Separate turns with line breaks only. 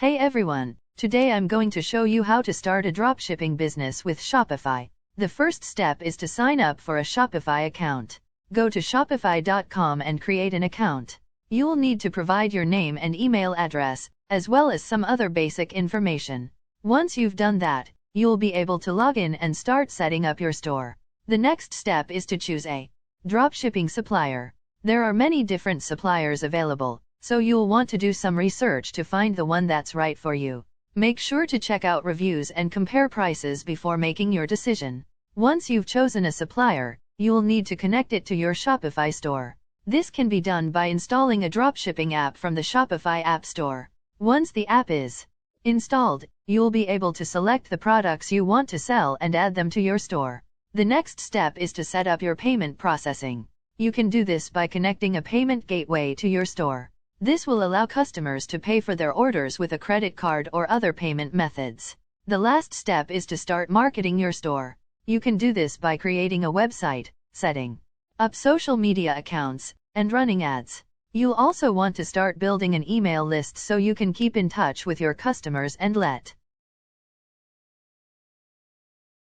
Hey everyone, today I'm going to show you how to start a dropshipping business with Shopify. The first step is to sign up for a Shopify account. Go to shopify.com and create an account. You'll need to provide your name and email address, as well as some other basic information. Once you've done that, you'll be able to log in and start setting up your store. The next step is to choose a dropshipping supplier. There are many different suppliers available, so you'll want to do some research to find the one that's right for you. Make sure to check out reviews and compare prices before making your decision. Once you've chosen a supplier, you'll need to connect it to your Shopify store. This can be done by installing a dropshipping app from the Shopify App Store. Once the app is installed, you'll be able to select the products you want to sell and add them to your store. The next step is to set up your payment processing. You can do this by connecting a payment gateway to your store. This will allow customers to pay for their orders with a credit card or other payment methods. The last step is to start marketing your store. You can do this by creating a website, setting up social media accounts, and running ads. You'll also want to start building an email list so you can keep in touch with your customers and let